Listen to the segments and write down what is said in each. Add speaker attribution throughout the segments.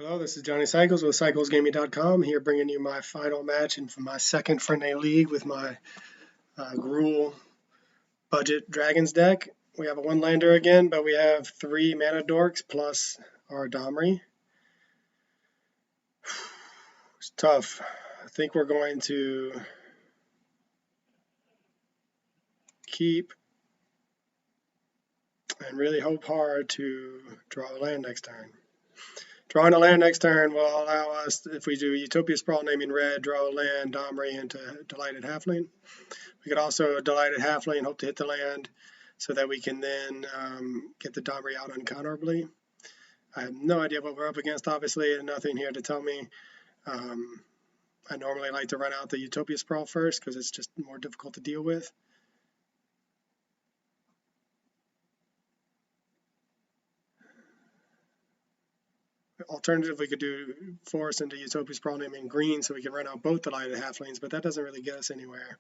Speaker 1: Hello, this is Johnny Cycles with CyclesGaming.com here bringing you my final match in my second friendly league with my Gruul Budget Dragons deck. We have a one lander again, but we have 3 mana dorks plus our Domri. It's tough. I think we're going to keep and really hope hard to draw a land next turn. Drawing a land next turn will allow us, if we do Utopia Sprawl naming red, draw a land, Domri into Delighted Halfling. We could also Delighted Halfling, hope to hit the land so that we can then get the Domri out uncounterably. I have no idea what we're up against, obviously, and nothing here to tell me. I normally like to run out the Utopia Sprawl first because it's just more difficult to deal with. Alternative, we could do force into Utopia Sprawl naming green so we can run out both Delighted Halflings, but that doesn't really get us anywhere.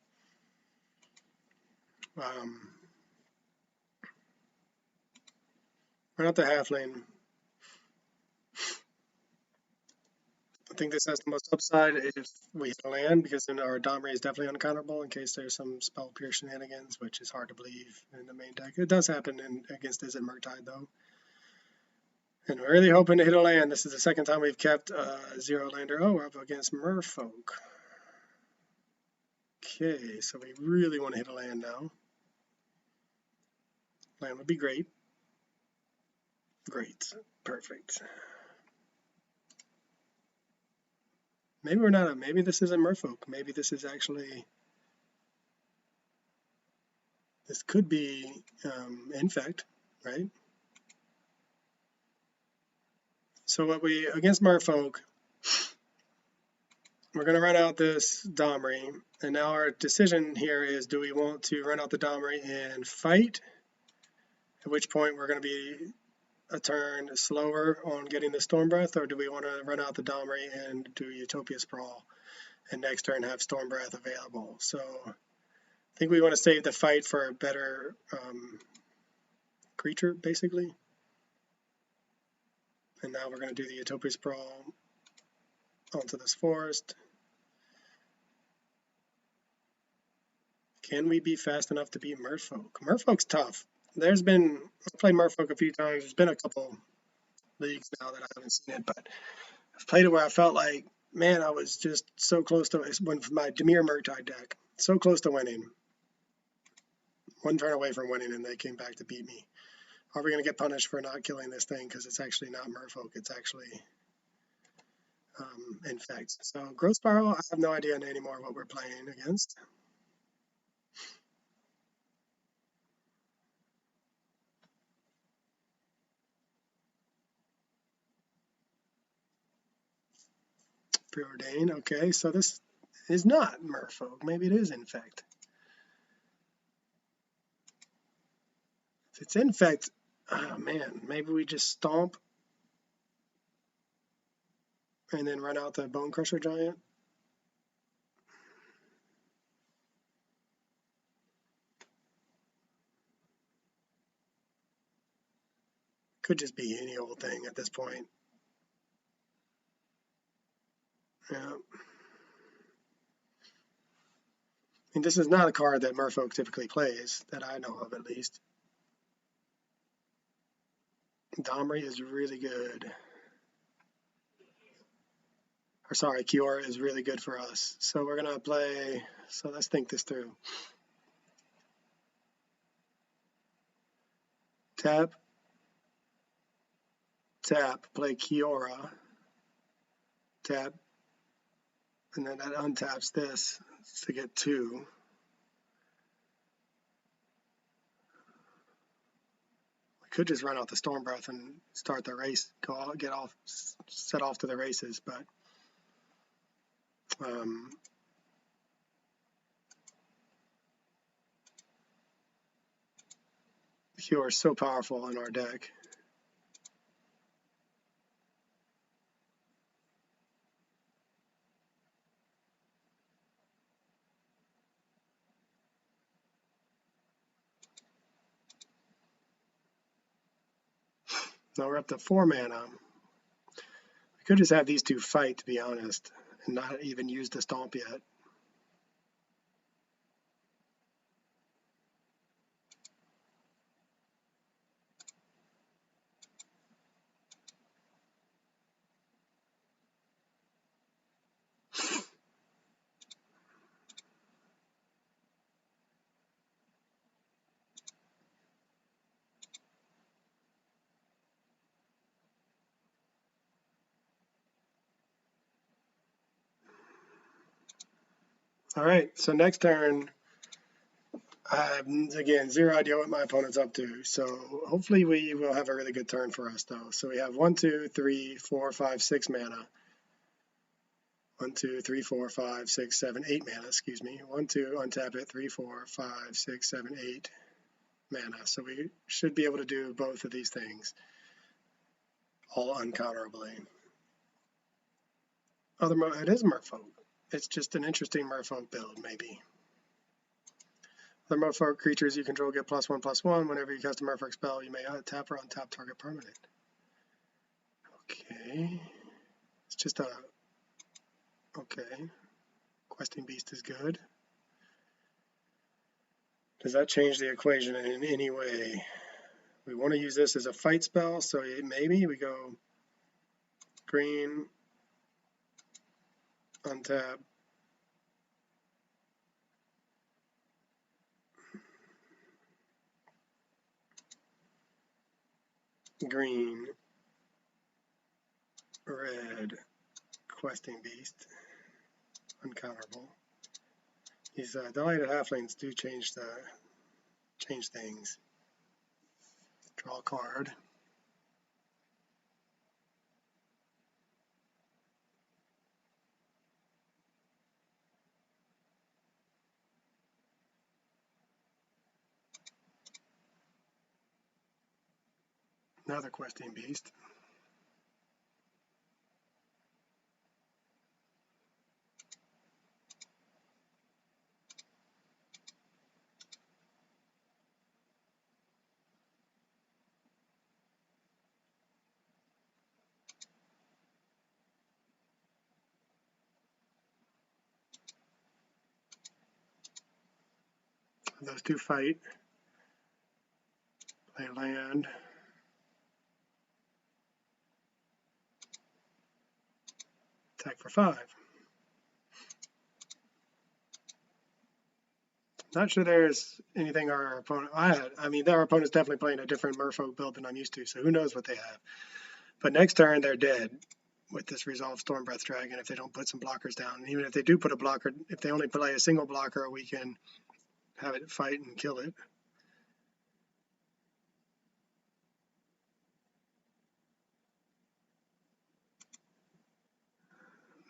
Speaker 1: Run out the Halfling. I think this has the most upside if we hit a land, because then our Domri is definitely uncounterable in case there's some spell pure shenanigans, which is hard to believe in the main deck. It does happen against Izzet Murktide though. And we're really hoping to hit a land. This is the second time we've kept zero lander. Oh, we're up against Merfolk. Okay, so we really want to hit a land now. Land would be great. Great. Perfect. Maybe we're not. Maybe this isn't Merfolk. Maybe this is actually. This could be Infect, right? So what we against Merfolk, we're going to run out this Domri, and now our decision here is: do we want to run out the Domri and fight? At which point we're going to be a turn slower on getting the Storm Breath, or do we want to run out the Domri and do Utopia Sprawl, and next turn have Storm Breath available? So I think we want to save the fight for a better creature, basically. And now we're going to do the Utopia Sprawl onto this forest. Can we be fast enough to beat Merfolk? Merfolk's tough. I've played Merfolk a few times. There's been a couple leagues now that I haven't seen it, but I've played it where I felt like, man, I was just so close to when my Dimir Murktide deck, so close to winning. One turn away from winning, and they came back to beat me. Are we going to get punished for not killing this thing because it's actually not Merfolk? It's actually Infect. So Growth Spiral, I have no idea anymore what we're playing against. Preordain, okay, so this is not Merfolk. Maybe it is Infect. If it's Infect, oh man, maybe we just stomp and then run out the Bone Crusher Giant. Could just be any old thing at this point. Yeah. And this is not a card that Merfolk typically plays, that I know of at least. Domri is really good. Or sorry, Kiora is really good for us. So we're going to play, so let's think this through. Tap, tap, play Kiora, tap, and then that untaps this to get 2. We could just run out the Storm Breath and start the race, set off to the races, but Kiora is so powerful in our deck. Now we're up to 4 mana. We could just have these two fight, to be honest, and not even use the stomp yet. All right, so next turn, I have, again, zero idea what my opponent's up to. So hopefully we will have a really good turn for us, though. So we have 1, 2, 3, 4, 5, 6 mana. 1, 2, 3, 4, 5, 6, 7, 8 mana, excuse me. 1, 2, untap it, 3, 4, 5, 6, 7, 8 mana. So we should be able to do both of these things, all uncounterably. It is Merfolk. It's just an interesting Merfolk build, maybe. The Merfolk creatures you control get +1/+1. Whenever you cast a Merfolk spell, you may tap or untap target permanent. Okay. It's just a... Okay. Questing Beast is good. Does that change the equation in any way? We want to use this as a fight spell, so maybe we go green, untap, green, red, questing beast, uncounterable. These delighted halflings do change things. Draw a card. Another questing beast. Those two fight. Play land. Attack for 5. Not sure there's anything our opponent... I mean, our opponent's definitely playing a different Merfolk build than I'm used to, so who knows what they have. But next turn, they're dead with this Resolve Stormbreath Dragon if they don't put some blockers down. And even if they do put a blocker, if they only play a single blocker, we can have it fight and kill it.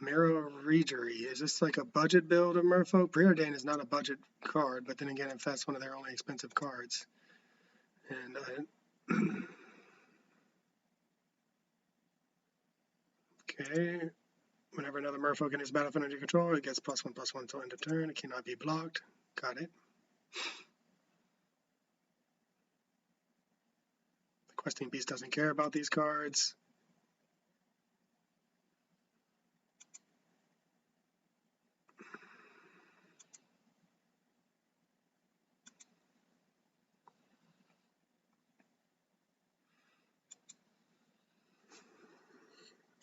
Speaker 1: Marrow Regery. Is this like a budget build of Merfolk? Preordain is not a budget card, but then again, if that's one of their only expensive cards. And okay. Whenever another Merfolk in his battlefield under control, it gets +1/+1 until end of turn. It cannot be blocked. Got it. The Questing Beast doesn't care about these cards.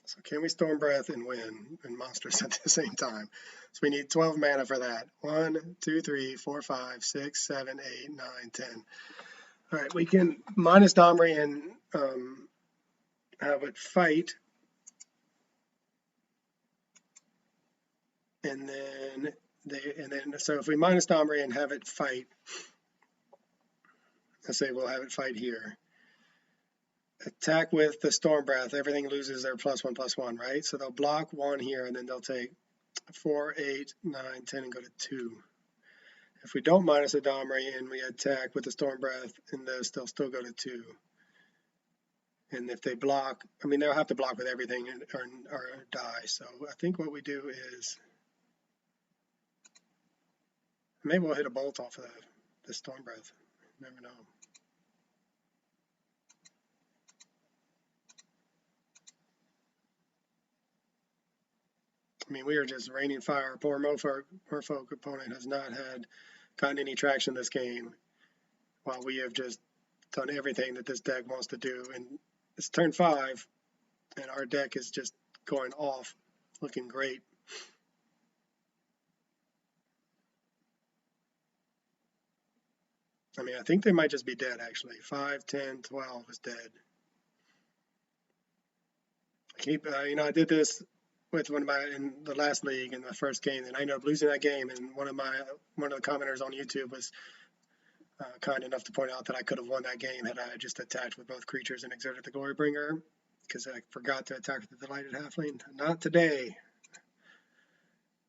Speaker 1: So can we Storm Breath and win and monsters at the same time? So we need 12 mana for that. 1, 2, 3, 4, 5, 6, 7, 8, 9, 10. All right, we can minus Domri and have it fight. And then so if we minus Domri and have it fight, let's say we'll have it fight here. Attack with the Storm Breath, everything loses their +1/+1, right? So they'll block 1 here, and then they'll take 4, 8, 9, 10, and go to 2. If we don't minus a Domri and we attack with the Storm Breath in this, they'll still go to 2. And if they block, I mean, they'll have to block with everything or die. So I think what we do is, maybe we'll hit a bolt off of the Storm Breath. Never know. I mean, we are just raining fire. Poor Merfolk opponent has not gotten any traction this game, while we have just done everything that this deck wants to do. And it's turn 5, and our deck is just going off, looking great. I mean, I think they might just be dead, actually. 5, 10, 12 is dead. I did this with in the last league in the first game, and I ended up losing that game. And one of the commenters on YouTube was kind enough to point out that I could have won that game had I just attacked with both creatures and exerted the Glorybringer, because I forgot to attack with the Delighted Halfling. Not today.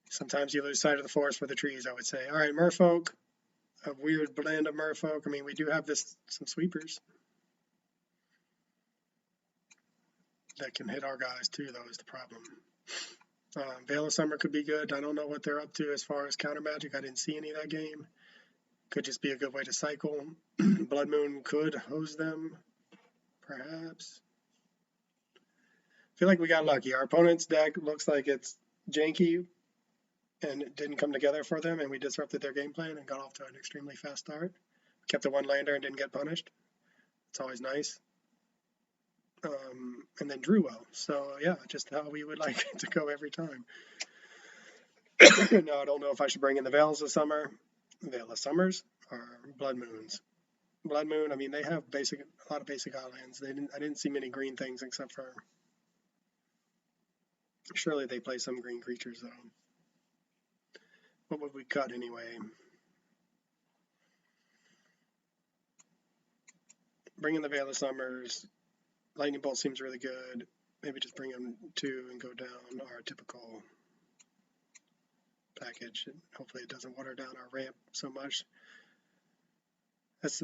Speaker 1: Sometimes you lose sight of the forest for the trees, I would say. All right, Merfolk. A weird blend of Merfolk. I mean, we do have some sweepers that can hit our guys too, though, is the problem. Veil of Summer could be good. I don't know what they're up to as far as counter magic. I didn't see any of that game. Could just be a good way to cycle. Blood Moon could hose them, perhaps. I feel like we got lucky. Our opponent's deck looks like it's janky, and it didn't come together for them, and we disrupted their game plan and got off to an extremely fast start. Kept the one lander and didn't get punished. It's always nice. And then drew well. So yeah, just how we would like it to go every time. Now I don't know if I should bring in the Veils of Summer, Veil of Summers, or Blood Moons. Blood Moon, I mean, they have a lot of basic islands. I didn't see many green things except for, surely they play some green creatures though. What would we cut anyway? Bring in the Veil of Summers. Lightning Bolt seems really good. Maybe just bring in 2 and go down our typical package. And hopefully it doesn't water down our ramp so much. That's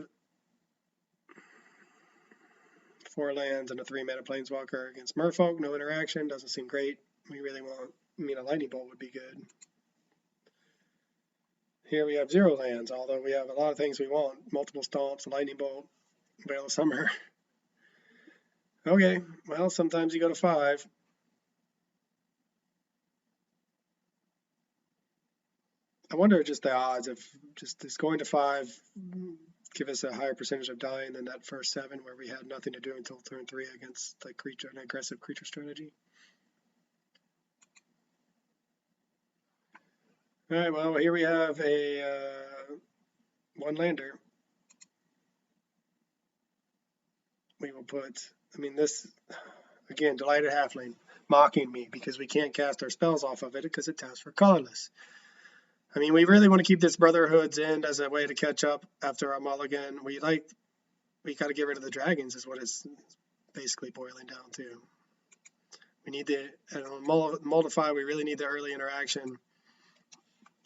Speaker 1: 4 lands and a 3-mana Planeswalker against Merfolk. No interaction. Doesn't seem great. We really want, a Lightning Bolt would be good. Here we have 0 lands, although we have a lot of things we want. Multiple Stomps, Lightning Bolt, Veil of Summer. Okay, well, sometimes you go to 5. I wonder just the odds of just going to 5 give us a higher percentage of dying than that first 7 where we had nothing to do until turn 3 against an aggressive creature strategy. All right, well, here we have a 1 lander. We will put, this, again, Delighted Halfling, mocking me because we can't cast our spells off of it because it taps for colorless. We really want to keep this Brotherhood's End as a way to catch up after our mulligan. We got to get rid of the dragons is what it's basically boiling down to. We need Moldify, we really need the early interaction.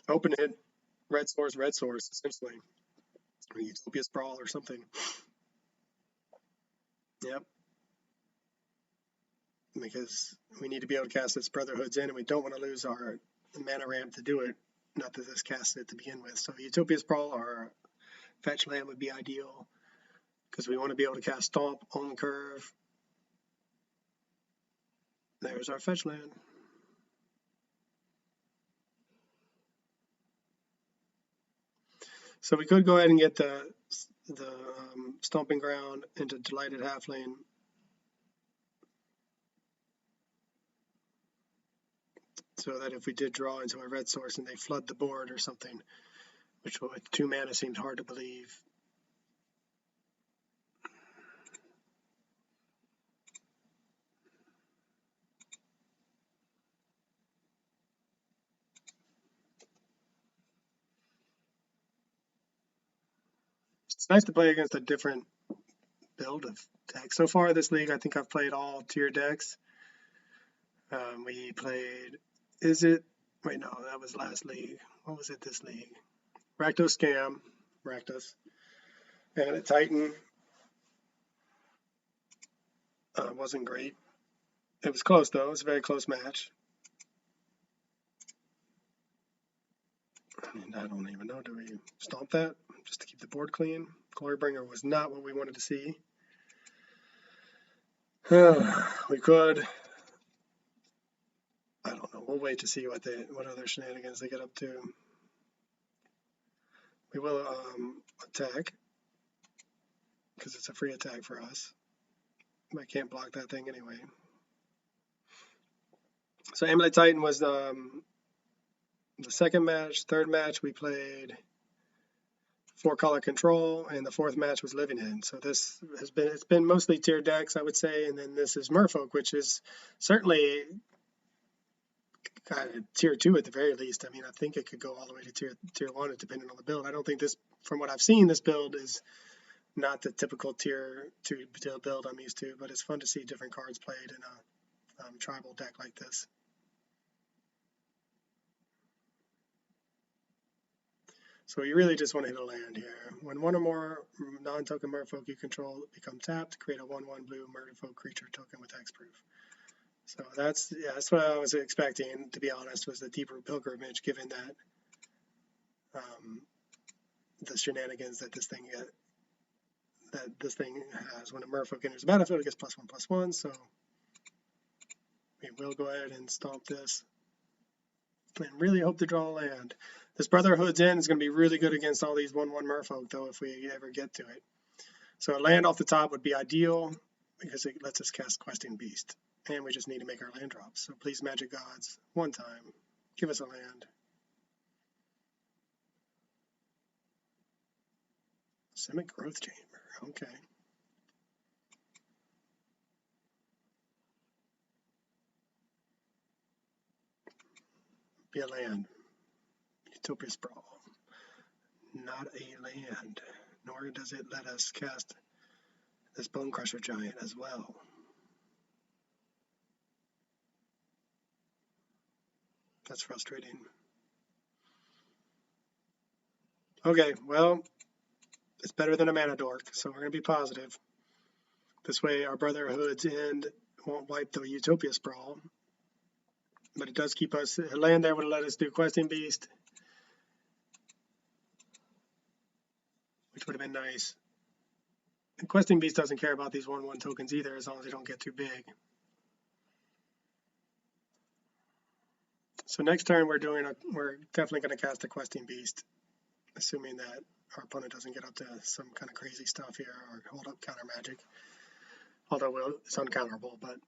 Speaker 1: Open it, red source, essentially. Or Utopia Sprawl or something. Yep. Because we need to be able to cast this Brotherhood's End, and we don't want to lose our mana ramp to do it. Not that this casts it to begin with. So Utopia Sprawl or Fetch Land would be ideal, because we want to be able to cast Stomp on curve. There's our Fetch Land. So we could go ahead and get the Stomping Ground into Delighted Halfling. So that if we did draw into a red source and they flood the board or something, which with 2 mana seems hard to believe. It's nice to play against a different build of decks. So far this league, I think I've played all tier decks. We played, wait, no, that was last league. What was it this league? Rakdos Scam, Rakdos. And a Titan. Wasn't great. It was close though, it was a very close match. I don't even know, do we stomp that just to keep the board clean? Glorybringer was not what we wanted to see. We could, I don't know we'll wait to see what other shenanigans they get up to. We will attack because it's a free attack for us. I can't block that thing anyway. So Amulet Titan was the second match. Third match we played 4-color control, and the fourth match was Living End. So this it's been mostly tier decks, I would say, and then this is Merfolk, which is certainly tier 2 at the very least. I mean, I think it could go all the way to tier 1 depending on the build. I don't think this, from what I've seen, this build is not the typical tier 2 build I'm used to, but it's fun to see different cards played in a tribal deck like this. So you really just want to hit a land here. When one or more non-token Merfolk you control become tapped, create a 1/1 blue Merfolk creature token with hexproof. So that's what I was expecting, to be honest, was the deeper pilgrimage, given that the shenanigans that this thing has. When a Merfolk enters the battlefield, it gets +1/+1. So we will go ahead and stomp this and really hope to draw a land. This Brotherhood's End is going to be really good against all these 1/1 Merfolk, though, if we ever get to it. So a land off the top would be ideal because it lets us cast Questing Beast, and we just need to make our land drops. So please, Magic Gods, one time, give us a land. Simic Growth Chamber, okay. Be a land. Utopia Sprawl. Not a land, nor does it let us cast this Bone Crusher Giant as well. That's frustrating. Okay, well, it's better than a Mana Dork, so we're going to be positive. This way our Brotherhood's End won't wipe the Utopia Sprawl, but it does keep us, a land there would let us do Questing Beast, which would have been nice. And Questing Beast doesn't care about these 1/1 tokens either, as long as they don't get too big. So next turn we're definitely going to cast a Questing Beast, assuming that our opponent doesn't get up to some kind of crazy stuff here or hold up counter magic. Although it's uncounterable, but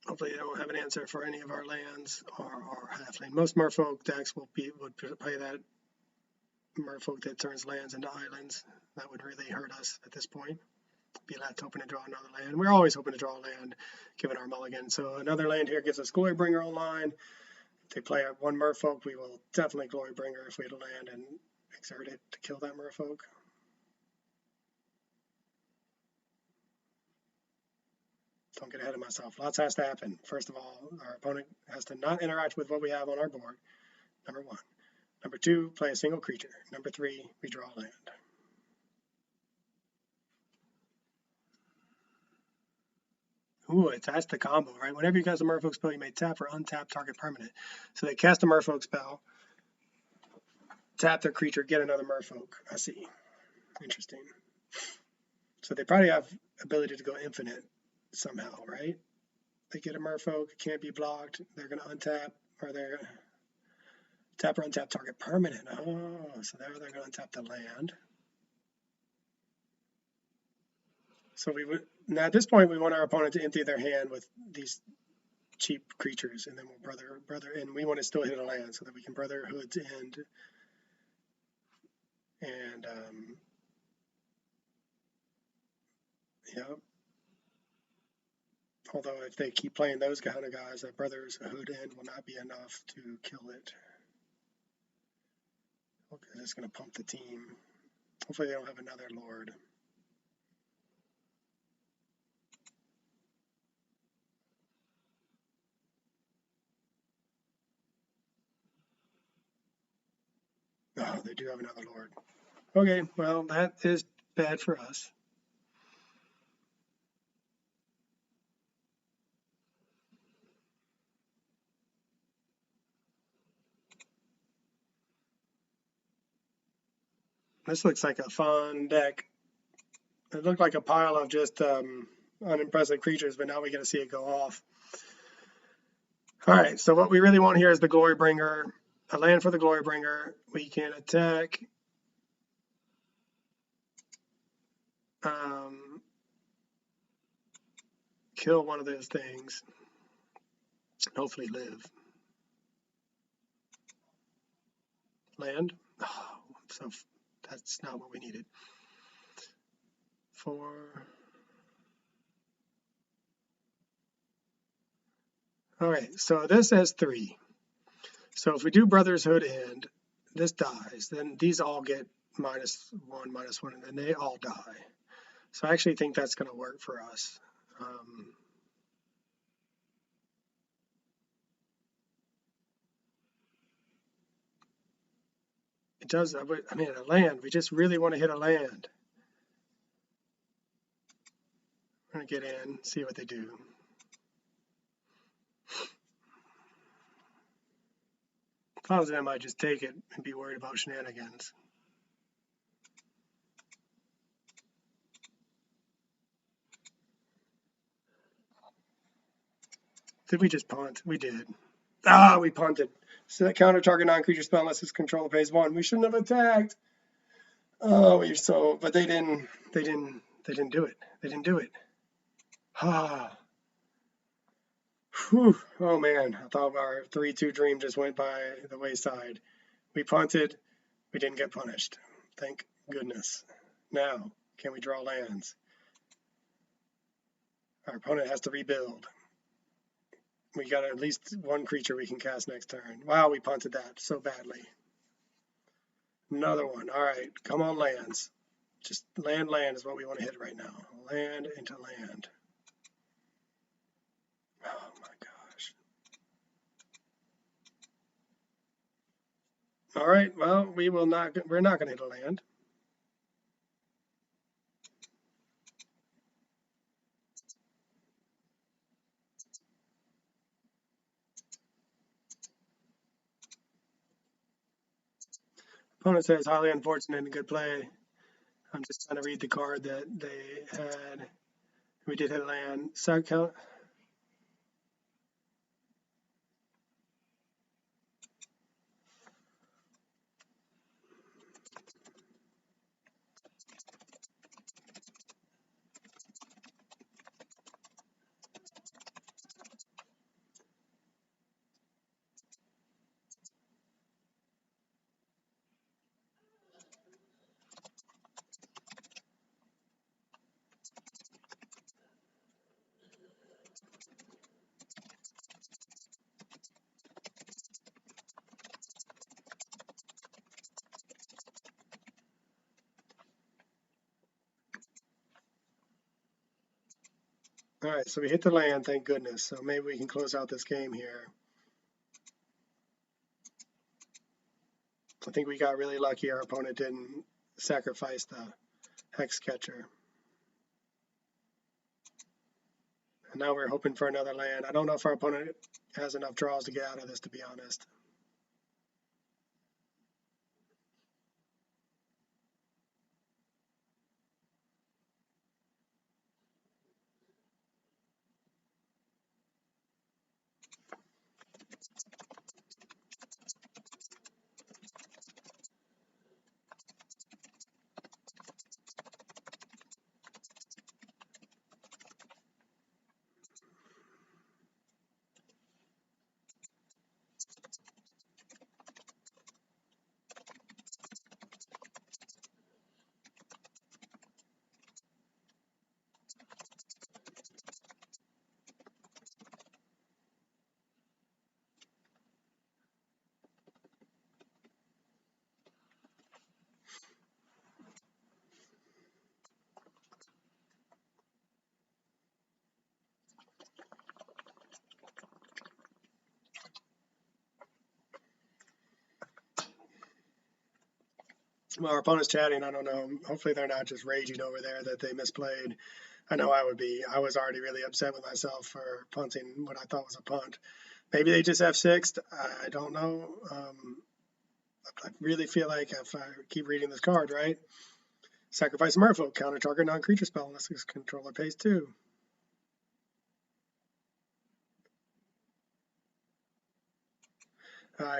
Speaker 1: hopefully they don't have an answer for any of our lands or halfling. Most Merfolk decks would play that Merfolk that turns lands into islands. That would really hurt us at this point. Be left hoping to draw another land. We're always hoping to draw a land given our mulligan. So another land here gives us Glorybringer online. If they play one Merfolk, we will definitely Glorybringer if we had a land and exert it to kill that Merfolk. Don't get ahead of myself. Lots has to happen. First of all, our opponent has to not interact with what we have on our board. Number 1. Number 2, play a single creature. Number 3, we draw a land. Ooh, that's the combo, right? Whenever you cast a Merfolk spell, you may tap or untap target permanent. So they cast a Merfolk spell, tap their creature, get another Merfolk. I see. Interesting. So they probably have ability to go infinite somehow, right? They get a Merfolk, it can't be blocked. They're going to untap, or they're going to tap or untap target permanent. Oh, so they're going to untap the land. So we would now at this point we want our opponent to empty their hand with these cheap creatures, and then we'll brother, and we want to still hit a land so that we can Brotherhood's End and yeah. Although if they keep playing those kind of guys, a Brotherhood End will not be enough to kill it. Okay, it's going to pump the team. Hopefully they don't have another Lord. Oh, they do have another Lord. Okay, well, that is bad for us. This looks like a fun deck. It looked like a pile of just unimpressive creatures, but now we get to see it go off. All right, so what we really want here is the Glory Bringer, a land for the Glory Bringer. We can attack kill one of those things, hopefully live. Land. Oh, so that's not what we needed. 4. All right, so this has 3. So if we do Brother's Hood and this dies, then these all get -1, and then they all die. So I actually think that's going to work for us. It does. I mean, a land. We just really want to hit a land. We're going to get in, see what they do. If I was them, I'd just take it and be worried about shenanigans. Did we just punt? We did. We punted. So that counter target non-creature spell unless its controller pays 1. We shouldn't have attacked. Oh, you're so. But they didn't do it. They didn't do it. Whew. Oh man, I thought our 3-2 dream just went by the wayside. We punted. We didn't get punished. Thank goodness. Now, can we draw lands? Our opponent has to rebuild. We got at least one creature we can cast next turn. Wow, we punted that so badly. Another one. All right, come on, lands. Just land is what we want to hit right now. Land into land. Oh my gosh. All right, well, we're not going to hit a land. Opponent says highly unfortunate and good play. I'm just trying to read the card that they had. We did hit a land. Side count. All right, so we hit the land, thank goodness. So maybe we can close out this game here. I think we got really lucky. Our opponent didn't sacrifice the hex catcher. And now we're hoping for another land. I don't know if our opponent has enough draws to get out of this, to be honest. Well, our opponent's chatting. I don't know. Hopefully they're not just raging over there that they misplayed. I know I would be. I was already really upset with myself for punting what I thought was a punt. Maybe they just F6'd. I don't know. I really feel like if I keep reading this card, right? Sacrifice a Merfolk, counter target non-creature spell unless his controller pays 2.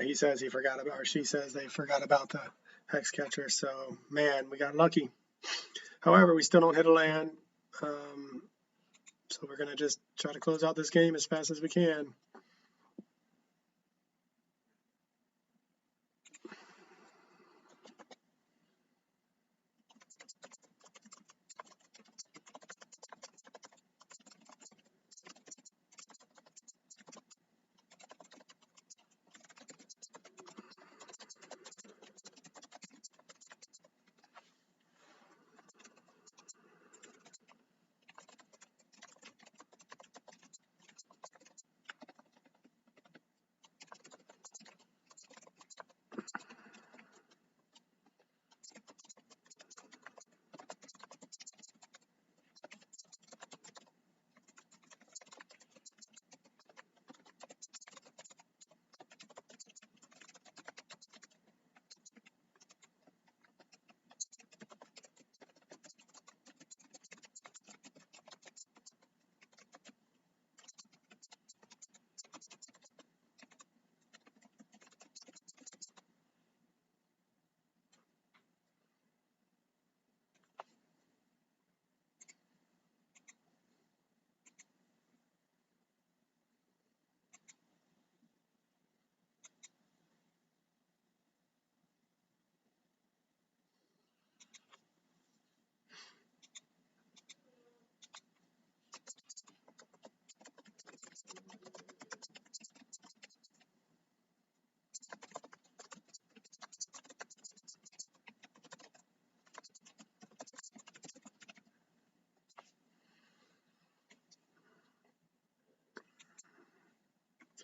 Speaker 1: He says he forgot about, or she says they forgot about the hex catcher. So man, we got lucky. However, we still don't hit a land. So we're gonna just try to close out this game as fast as we can.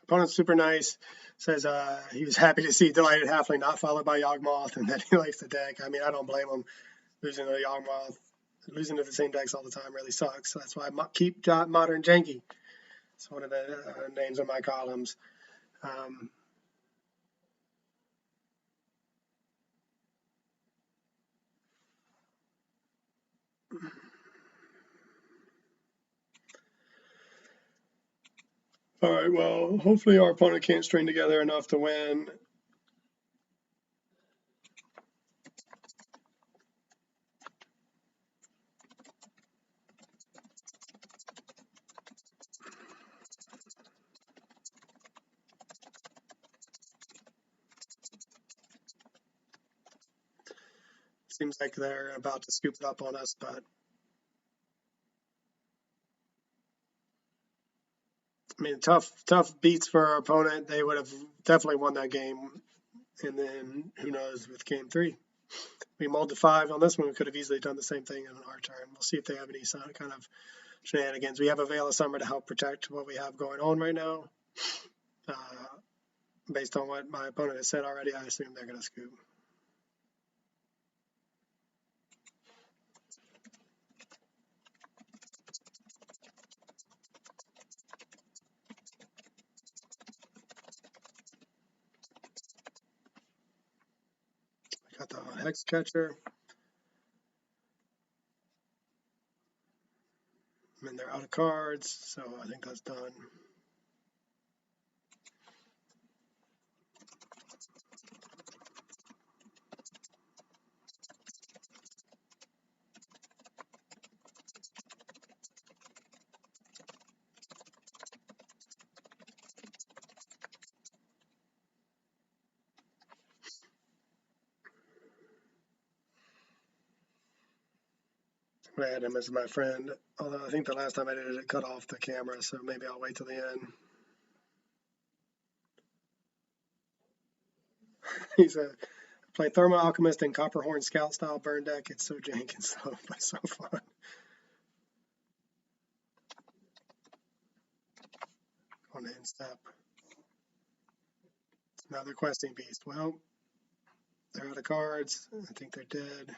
Speaker 1: Opponent's super nice. Says he was happy to see Delighted Halfling not followed by Yawgmoth, and that he likes the deck. I mean, I don't blame him. Losing to Yawgmoth, losing to the same decks all the time really sucks. So that's why I keep Modern Janky. It's one of the names on my columns. All right, well, hopefully our opponent can't string together enough to win. Seems like they're about to scoop it up on us, but I mean, tough beats for our opponent. They would have definitely won that game. And then who knows with game 3. We mulled to 5 on this one. We could have easily done the same thing in our turn. We'll see if they have any kind of shenanigans. We have a Veil of Summer to help protect what we have going on right now. Based on what my opponent has said already, I assume they're going to scoop. Got the Hex Catcher. And they're out of cards, so I think that's done. I'm gonna add him as my friend, although I think the last time I did it cut off the camera, so maybe I'll wait till the end. He said, play Thermal Alchemist and Copperhorn Scout style burn deck. It's so jank and slow, but so fun. On the end step. Another questing beast. Well, they're out of cards. I think they're dead.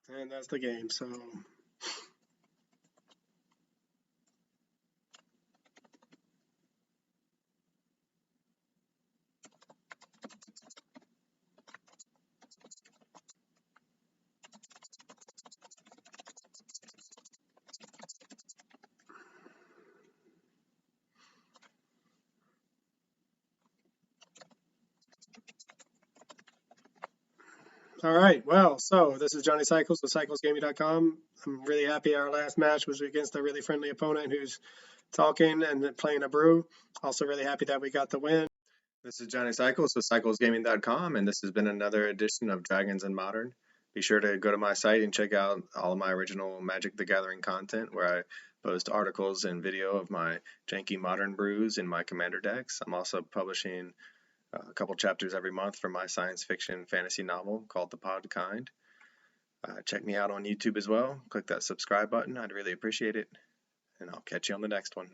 Speaker 1: And that's the game. So, all right. Well, so this is Johnny Cycles with cyclesgaming.com. I'm really happy our last match was against a really friendly opponent who's talking and playing a brew. Also, really happy that we got the win.
Speaker 2: This is Johnny Cycles with cyclesgaming.com, and this has been another edition of Dragons and Modern. Be sure to go to my site and check out all of my original Magic the Gathering content where I post articles and video of my janky modern brews in my commander decks. I'm also publishing a couple chapters every month for my science fiction fantasy novel called The Pod Kind. Check me out on YouTube as well. Click that subscribe button. I'd really appreciate it. And I'll catch you on the next one.